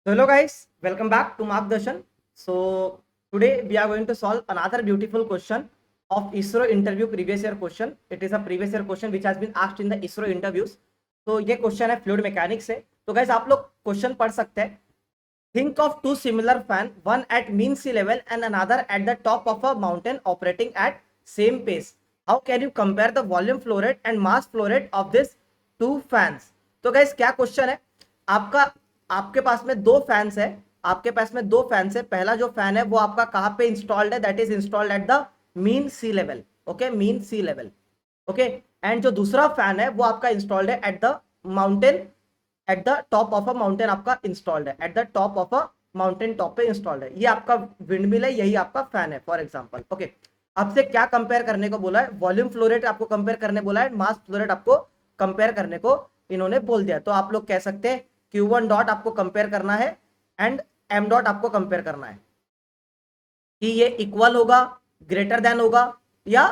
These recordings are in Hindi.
So hello guys, welcome back to Margdarshan. So today we are going to solve another beautiful question of ISRO interview previous year question. It is a previous year question which has been asked in the ISRO interviews. तो ये क्वेश्चन है फ्लूइड मैकेनिक्स से. तो गाइस आप लोग क्वेश्चन पढ़ सकते हैं. Think of two similar fan, one at mean sea level and another at the top of a mountain operating at same pace. How can you compare the volume flow rate and mass flow rate of these two fans? तो गाइस क्या क्वेश्चन है आपका. आपके पास में दो फैंस है. आपके पास में दो फैंस है. पहला जो फैन है वो आपका कहां पे इंस्टॉल्ड है? That is installed at the mean sea level. Okay, mean sea level. Okay, and जो दूसरा फैन है वो आपका इंस्टॉल्ड है at the mountain, at the top of a mountain आपका इंस्टॉल्ड है. At the top of a mountain top पे इंस्टॉल्ड है. ये आपका विंडमिल है, यही आपका फैन है फॉर एग्जांपल. ओके, आपसे क्या कंपेयर करने को बोला है? वॉल्यूम फ्लो रेट आपको कंपेयर करने बोला है, मास फ्लो रेट आपको कंपेयर करने को इन्होंने बोल दिया. तो आप लोग कह सकते हैं Q1 डॉट आपको कंपेयर करना है एंड M डॉट आपको कंपेयर करना है कि ये इक्वल होगा, ग्रेटर देन होगा या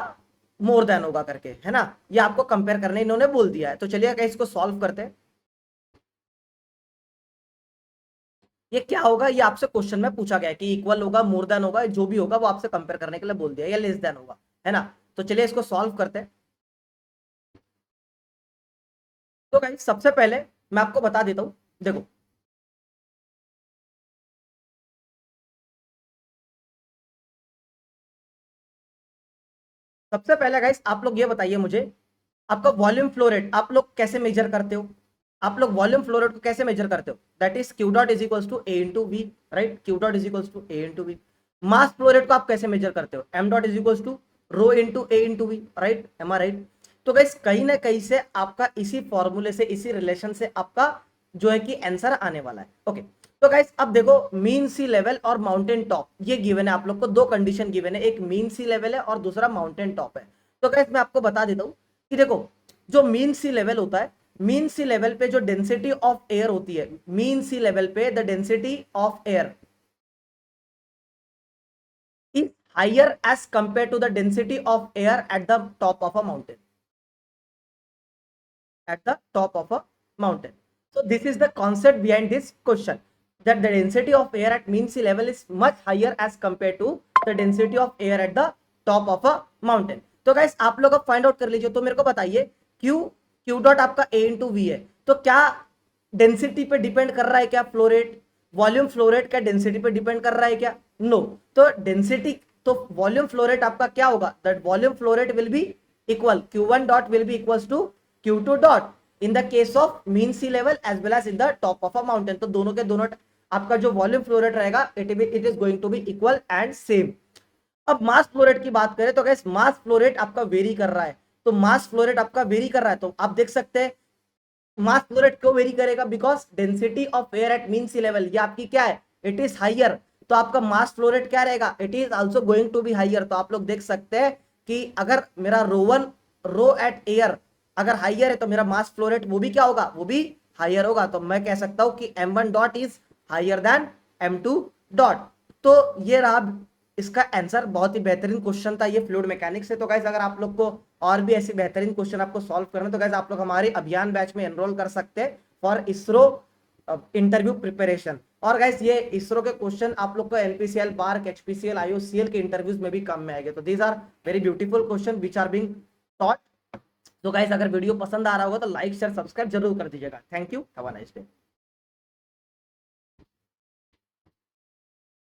मोर देन होगा करके, है ना. ये आपको कंपेयर करने इन्होंने बोल दिया है. तो चलिए इसको सॉल्व करते हैं. ये क्या होगा? ये आपसे क्वेश्चन में पूछा गया है कि इक्वल होगा, मोर देन होगा, जो भी होगा वो आपसे कंपेयर करने के लिए बोल दिया, या लेस देन होगा, है ना. तो चलिए इसको सॉल्व करते हैं. तो गाइस सबसे पहले मैं आपको बता देता हूं, देखो सबसे पहले गाइस आप लोग ये बताइए मुझे, आपका वॉल्यूम फ्लो रेट आप लोग कैसे मेजर करते हो? आप लोग वॉल्यूम फ्लो रेट को कैसे मेजर करते हो? That is Q dot is equals to A into V, right. Q dot is equals to A into V. Mass flow rate को आप कैसे मेजर करते हो? M dot is equals to rho into A into V, right. M R right. तो गाइस कहीं ना कहीं से आपका इसी फॉर्मूले से, इसी रिलेशन से आपका जो है कि आंसर आने वाला है. ओके, तो गाइस अब देखो, मीन सी लेवल और माउंटेन टॉप ये गिवन है आप लोग को. दो कंडीशन गिवन है, एक मीन सी लेवल है और दूसरा माउंटेन टॉप है. तो गाइस मैं आपको बता देता हूं कि देखो, जो मीन सी लेवल होता है, मीन सी लेवल पे जो डेंसिटी ऑफ एयर होती है, मीन सी लेवल पे the density of air is higher as compare to the density of air at the top of a mountain. At the top of a mountain. So this is the concept behind this question, that the density of air at mean sea level is much higher as compared to the density of air at the top of a mountain. तो गाइस आप लोग अब फाइंड आउट कर लीजिए. तो मेरे को बताइए Q डॉट आपका A इंटू वी है, तो क्या डेंसिटी पे डिपेंड कर रहा है क्या flow rate? Volume flow rate क्या डेंसिटी पे डिपेंड कर रहा है क्या? नो. तो डेंसिटी, तो वॉल्यूम फ्लो रेट आपका क्या होगा? That volume flow rate will be equal, Q1 dot will be equals to Q2 dot in the case of mean sea level as well as in the top of a mountain. तो दोनों के दोनों आपका जो वॉल्यूम फ्लो रेट रहेगा it is going to be equal and same. अब मास फ्लो रेट की बात करें तो गाइस मास फ्लो रेट आपका वेरी कर रहा है. तो मास फ्लो रेट आपका वेरी कर रहा है, तो आप देख सकते हैं मास फ्लो रेट क्यों वेरी करेगा? Because density of air at mean sea level ये आपकी क्या है? It is higher. तो आपका मास फ्लो रेट क्या रहेगा? It is also going to be higher. तो आप लोग देख सकते हैं कि अगर मेरा रो1 रो एट एयर अगर हाइयर है तो मेरा मास फ्लो रेट वो भी क्या होगा? वो भी हाइयर होगा. तो मैं कह सकता हूं कि m1 dot is higher than m2 dot. तो ये रहा इसका आंसर. बहुत ही बेहतरीन क्वेश्चन था ये फ्लूइड मैकेनिक्स से. तो गाइस अगर आप लोग को और भी ऐसे बेहतरीन क्वेश्चन आपको सॉल्व करना तो गाइस आप लोग हमारे अभियान बैच में एनरोल कर सकते हैं फॉर इसरो इंटरव्यू प्रिपरेशन. और गाइस ये इसरो के क्वेश्चन आप लोग को एनपीसीएल, बार्क, एचपीसीएल, आईओसीएल के इंटरव्यूज में भी काम में आएंगे. तो these are very beautiful question which are being taught. तो गाइस अगर वीडियो पसंद आ रहा होगा तो लाइक शेयर सब्सक्राइब जरूर कर दीजिएगा. Thank you, have a nice day.